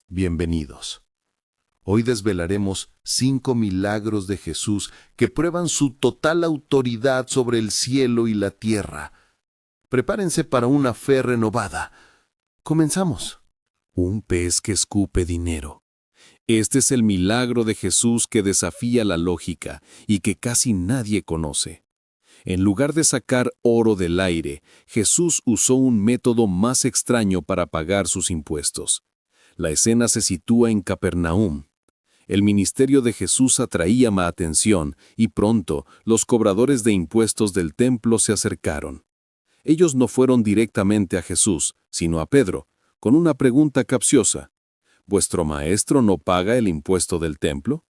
Bienvenidos. Hoy desvelaremos 5 milagros de Jesús que prueban su total autoridad sobre el cielo y la tierra. Prepárense para una fe renovada. Comenzamos. Un pez que escupe dinero. Este es el milagro de Jesús que desafía la lógica y que casi nadie conoce. En lugar de sacar oro del aire, Jesús usó un método más extraño para pagar sus impuestos. La escena se sitúa en Capernaum. El ministerio de Jesús atraía más atención y pronto los cobradores de impuestos del templo se acercaron. Ellos no fueron directamente a Jesús, sino a Pedro, con una pregunta capciosa. ¿Vuestro maestro no paga el impuesto del templo?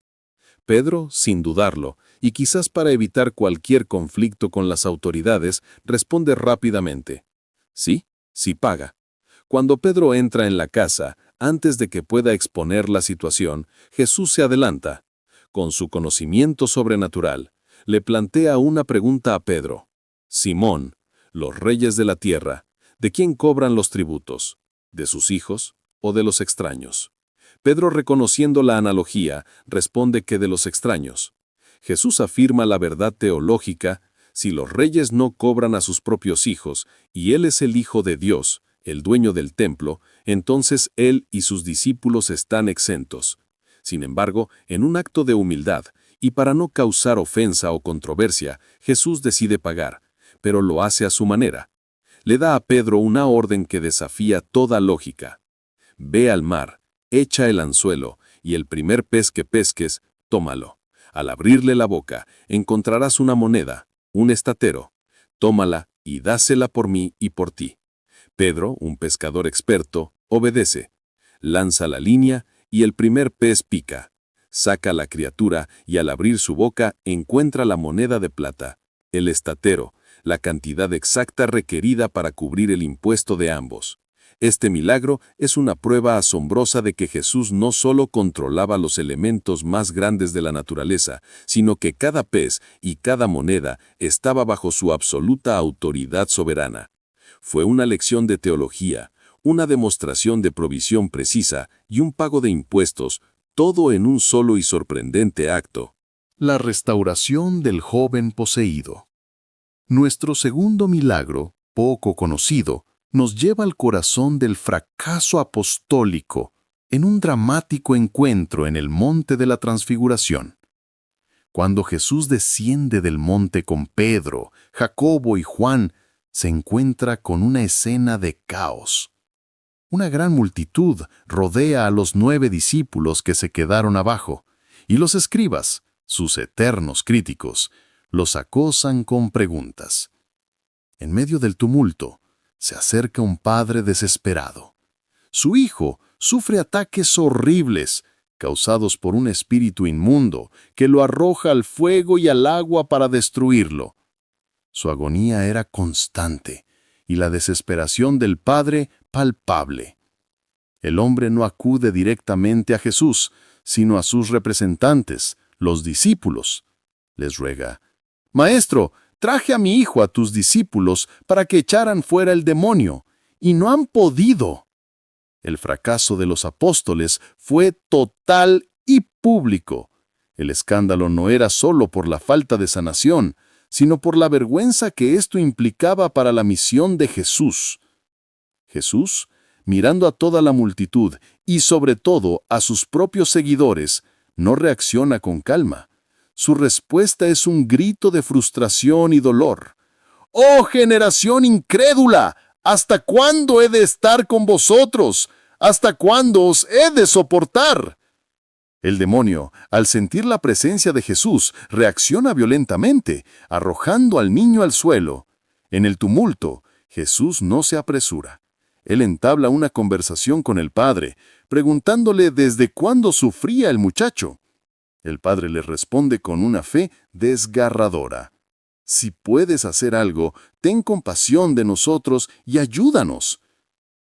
Pedro, sin dudarlo, y quizás para evitar cualquier conflicto con las autoridades, responde rápidamente. Sí, sí paga. Cuando Pedro entra en la casa, antes de que pueda exponer la situación, Jesús se adelanta. Con su conocimiento sobrenatural, le plantea una pregunta a Pedro. Simón, los reyes de la tierra, ¿de quién cobran los tributos? ¿De sus hijos o de los extraños? Pedro, reconociendo la analogía, responde que de los extraños. Jesús afirma la verdad teológica: si los reyes no cobran a sus propios hijos, y Él es el Hijo de Dios, el dueño del templo, entonces Él y sus discípulos están exentos. Sin embargo, en un acto de humildad, y para no causar ofensa o controversia, Jesús decide pagar, pero lo hace a su manera. Le da a Pedro una orden que desafía toda lógica. Ve al mar, echa el anzuelo, y el primer pez que pesques, tómalo. Al abrirle la boca, encontrarás una moneda, un estatero. Tómala y dásela por mí y por ti. Pedro, un pescador experto, obedece. Lanza la línea y el primer pez pica. Saca la criatura y al abrir su boca encuentra la moneda de plata, el estatero, la cantidad exacta requerida para cubrir el impuesto de ambos. Este milagro es una prueba asombrosa de que Jesús no solo controlaba los elementos más grandes de la naturaleza, sino que cada pez y cada moneda estaba bajo su absoluta autoridad soberana. Fue una lección de teología, una demostración de provisión precisa y un pago de impuestos, todo en un solo y sorprendente acto. La restauración del joven poseído. Nuestro segundo milagro, poco conocido, nos lleva al corazón del fracaso apostólico en un dramático encuentro en el monte de la Transfiguración. Cuando Jesús desciende del monte con Pedro, Jacobo y Juan, se encuentra con una escena de caos. Una gran multitud rodea a los 9 discípulos que se quedaron abajo, y los escribas, sus eternos críticos, los acosan con preguntas. En medio del tumulto, se acerca un padre desesperado. Su hijo sufre ataques horribles, causados por un espíritu inmundo que lo arroja al fuego y al agua para destruirlo. Su agonía era constante y la desesperación del padre palpable. El hombre no acude directamente a Jesús, sino a sus representantes, los discípulos. Les ruega: «Maestro, traje a mi hijo a tus discípulos para que echaran fuera el demonio, y no han podido». El fracaso de los apóstoles fue total y público. El escándalo no era solo por la falta de sanación, sino por la vergüenza que esto implicaba para la misión de Jesús. Jesús, mirando a toda la multitud y sobre todo a sus propios seguidores, no reacciona con calma. Su respuesta es un grito de frustración y dolor. «¡Oh generación incrédula! ¿Hasta cuándo he de estar con vosotros? ¿Hasta cuándo os he de soportar?». El demonio, al sentir la presencia de Jesús, reacciona violentamente, arrojando al niño al suelo. En el tumulto, Jesús no se apresura. Él entabla una conversación con el padre, preguntándole desde cuándo sufría el muchacho. El padre le responde con una fe desgarradora: «Si puedes hacer algo, ten compasión de nosotros y ayúdanos».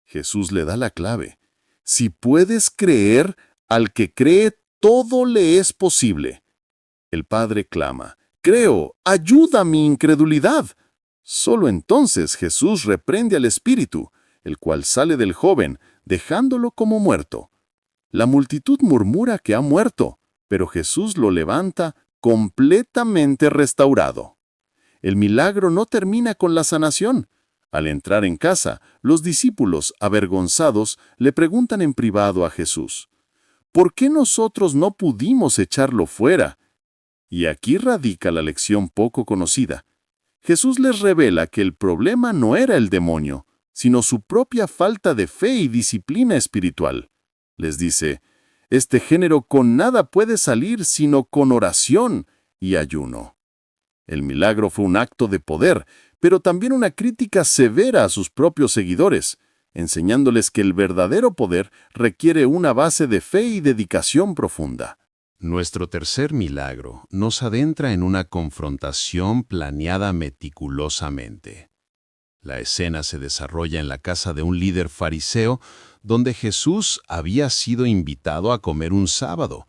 Jesús le da la clave: «Si puedes creer, al que cree, todo le es posible». El padre clama: «Creo, ayuda mi incredulidad». Solo entonces Jesús reprende al espíritu, el cual sale del joven, dejándolo como muerto. La multitud murmura que ha muerto, pero Jesús lo levanta completamente restaurado. El milagro no termina con la sanación. Al entrar en casa, los discípulos, avergonzados, le preguntan en privado a Jesús, ¿por qué nosotros no pudimos echarlo fuera? Y aquí radica la lección poco conocida. Jesús les revela que el problema no era el demonio, sino su propia falta de fe y disciplina espiritual. Les dice, este género con nada puede salir sino con oración y ayuno. El milagro fue un acto de poder, pero también una crítica severa a sus propios seguidores, enseñándoles que el verdadero poder requiere una base de fe y dedicación profunda. Nuestro tercer milagro nos adentra en una confrontación planeada meticulosamente. La escena se desarrolla en la casa de un líder fariseo, donde Jesús había sido invitado a comer un sábado,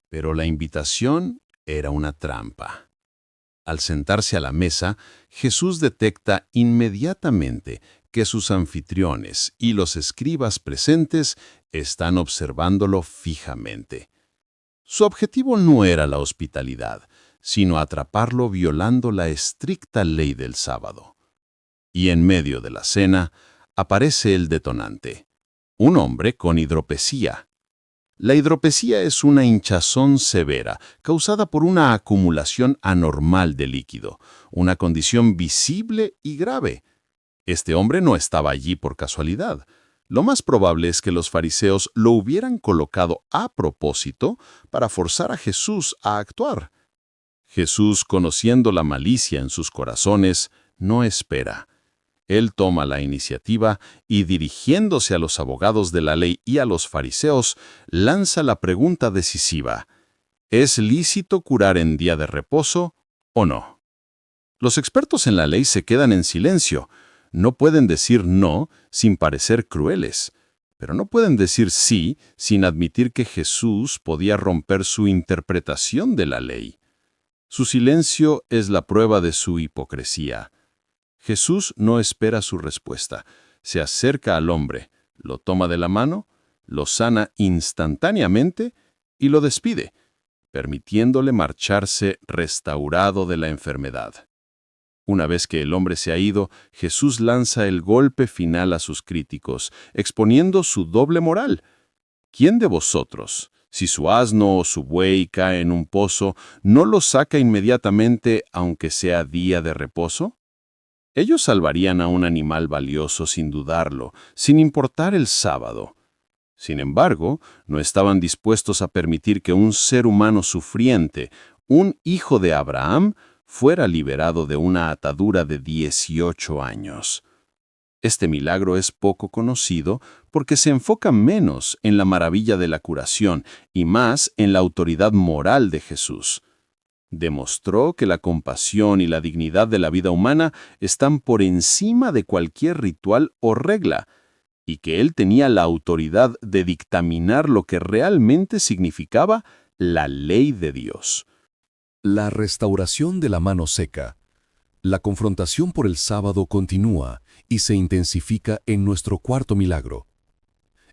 pero la invitación era una trampa. Al sentarse a la mesa, Jesús detecta inmediatamente que sus anfitriones y los escribas presentes están observándolo fijamente. Su objetivo no era la hospitalidad, sino atraparlo violando la estricta ley del sábado. Y en medio de la cena aparece el detonante, un hombre con hidropesía. La hidropesía es una hinchazón severa causada por una acumulación anormal de líquido, una condición visible y grave. Este hombre no estaba allí por casualidad. Lo más probable es que los fariseos lo hubieran colocado a propósito para forzar a Jesús a actuar. Jesús, conociendo la malicia en sus corazones, no espera. Él toma la iniciativa y, dirigiéndose a los abogados de la ley y a los fariseos, lanza la pregunta decisiva: ¿es lícito curar en día de reposo o no? Los expertos en la ley se quedan en silencio. No pueden decir no sin parecer crueles, pero no pueden decir sí sin admitir que Jesús podía romper su interpretación de la ley. Su silencio es la prueba de su hipocresía. Jesús no espera su respuesta. Se acerca al hombre, lo toma de la mano, lo sana instantáneamente y lo despide, permitiéndole marcharse restaurado de la enfermedad. Una vez que el hombre se ha ido, Jesús lanza el golpe final a sus críticos, exponiendo su doble moral. ¿Quién de vosotros, si su asno o su buey cae en un pozo, no lo saca inmediatamente aunque sea día de reposo? Ellos salvarían a un animal valioso sin dudarlo, sin importar el sábado. Sin embargo, no estaban dispuestos a permitir que un ser humano sufriente, un hijo de Abraham, fuera liberado de una atadura de 18 años. Este milagro es poco conocido porque se enfoca menos en la maravilla de la curación y más en la autoridad moral de Jesús. Demostró que la compasión y la dignidad de la vida humana están por encima de cualquier ritual o regla, y que él tenía la autoridad de dictaminar lo que realmente significaba la ley de Dios. La restauración de la mano seca. La confrontación por el sábado continúa y se intensifica en nuestro cuarto milagro.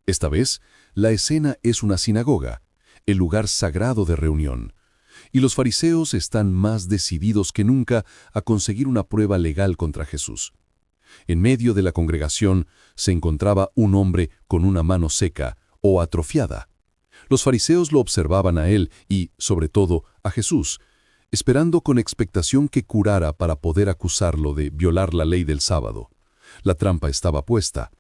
Esta vez, la escena es una sinagoga, el lugar sagrado de reunión, y los fariseos están más decididos que nunca a conseguir una prueba legal contra Jesús. En medio de la congregación se encontraba un hombre con una mano seca o atrofiada. Los fariseos lo observaban a él y, sobre todo, a Jesús, esperando con expectación que curara para poder acusarlo de violar la ley del sábado. La trampa estaba puesta.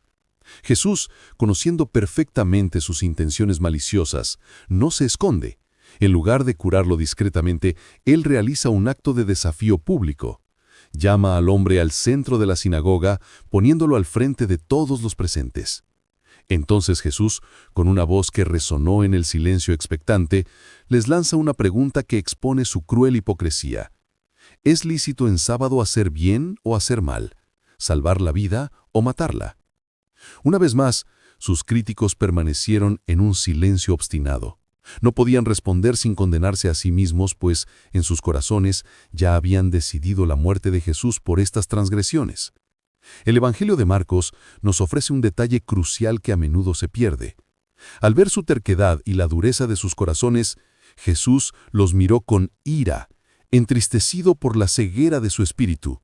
Jesús, conociendo perfectamente sus intenciones maliciosas, no se esconde. En lugar de curarlo discretamente, él realiza un acto de desafío público. Llama al hombre al centro de la sinagoga, poniéndolo al frente de todos los presentes. Entonces Jesús, con una voz que resonó en el silencio expectante, les lanza una pregunta que expone su cruel hipocresía. ¿Es lícito en sábado hacer bien o hacer mal? ¿Salvar la vida o matarla? Una vez más, sus críticos permanecieron en un silencio obstinado. No podían responder sin condenarse a sí mismos, pues en sus corazones ya habían decidido la muerte de Jesús por estas transgresiones. El Evangelio de Marcos nos ofrece un detalle crucial que a menudo se pierde. Al ver su terquedad y la dureza de sus corazones, Jesús los miró con ira, entristecido por la ceguera de su espíritu.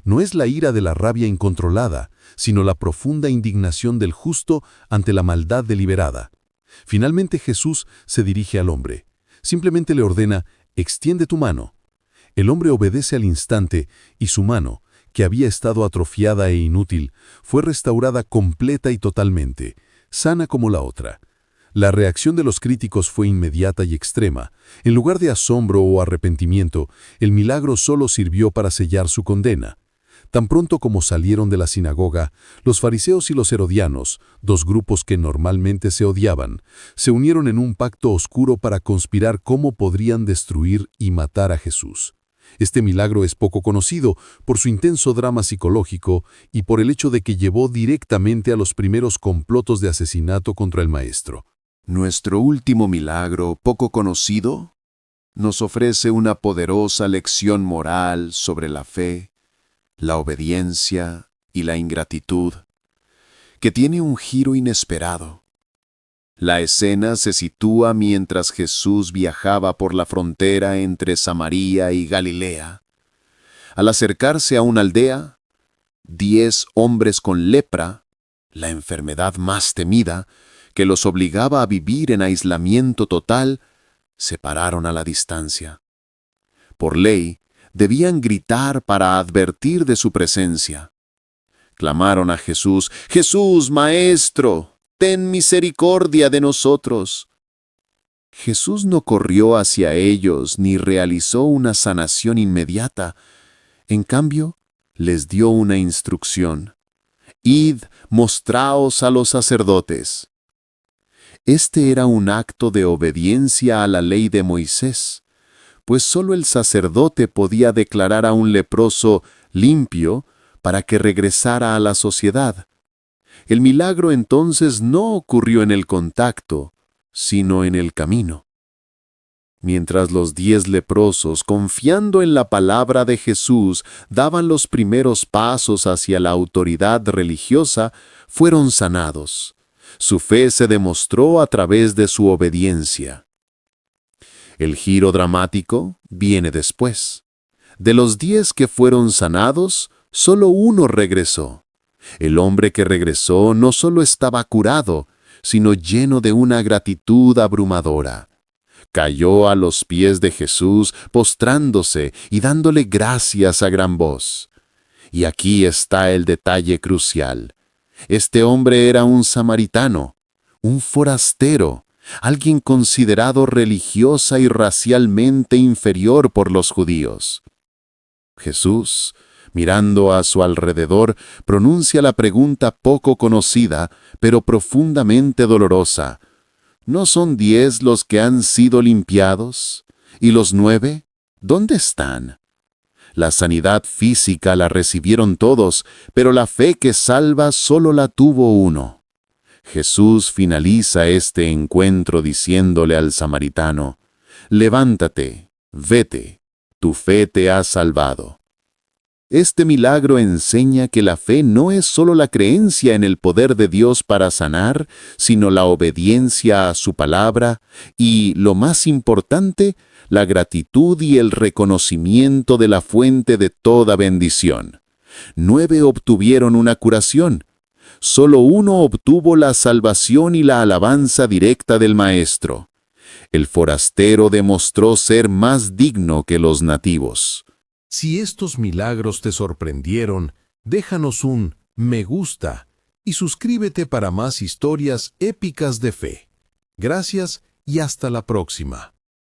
No es la ira de la rabia incontrolada, sino la profunda indignación del justo ante la maldad deliberada. Finalmente Jesús se dirige al hombre. Simplemente le ordena: «Extiende tu mano». El hombre obedece al instante y su mano, que había estado atrofiada e inútil, fue restaurada completa y totalmente, sana como la otra. La reacción de los críticos fue inmediata y extrema. En lugar de asombro o arrepentimiento, el milagro solo sirvió para sellar su condena. Tan pronto como salieron de la sinagoga, los fariseos y los herodianos, dos grupos que normalmente se odiaban, se unieron en un pacto oscuro para conspirar cómo podrían destruir y matar a Jesús. Este milagro es poco conocido por su intenso drama psicológico y por el hecho de que llevó directamente a los primeros complotos de asesinato contra el Maestro. Nuestro último milagro, poco conocido, nos ofrece una poderosa lección moral sobre la fe, la obediencia y la ingratitud, que tiene un giro inesperado. La escena se sitúa mientras Jesús viajaba por la frontera entre Samaria y Galilea. Al acercarse a una aldea, 10 hombres con lepra, la enfermedad más temida, que los obligaba a vivir en aislamiento total, se pararon a la distancia. Por ley, debían gritar para advertir de su presencia. Clamaron a Jesús: «Jesús, Maestro, ten misericordia de nosotros». Jesús no corrió hacia ellos ni realizó una sanación inmediata. En cambio, les dio una instrucción: «Id, mostraos a los sacerdotes». Este era un acto de obediencia a la ley de Moisés, pues solo el sacerdote podía declarar a un leproso limpio para que regresara a la sociedad. El milagro entonces no ocurrió en el contacto, sino en el camino. Mientras los 10 leprosos, confiando en la palabra de Jesús, daban los primeros pasos hacia la autoridad religiosa, fueron sanados. Su fe se demostró a través de su obediencia. El giro dramático viene después. De los 10 que fueron sanados, solo uno regresó. El hombre que regresó no solo estaba curado, sino lleno de una gratitud abrumadora. Cayó a los pies de Jesús, postrándose y dándole gracias a gran voz. Y aquí está el detalle crucial. Este hombre era un samaritano, un forastero, alguien considerado religiosa y racialmente inferior por los judíos. Jesús, mirando a su alrededor, pronuncia la pregunta poco conocida, pero profundamente dolorosa: ¿no son 10 los que han sido limpiados? ¿Y los 9? ¿Dónde están? La sanidad física la recibieron todos, pero la fe que salva solo la tuvo uno. Jesús finaliza este encuentro diciéndole al samaritano: «Levántate, vete, tu fe te ha salvado». Este milagro enseña que la fe no es solo la creencia en el poder de Dios para sanar, sino la obediencia a su palabra y, lo más importante, la gratitud y el reconocimiento de la fuente de toda bendición. 9 obtuvieron una curación. Solo uno obtuvo la salvación y la alabanza directa del Maestro. El forastero demostró ser más digno que los nativos. Si estos milagros te sorprendieron, déjanos un me gusta y suscríbete para más historias épicas de fe. Gracias y hasta la próxima.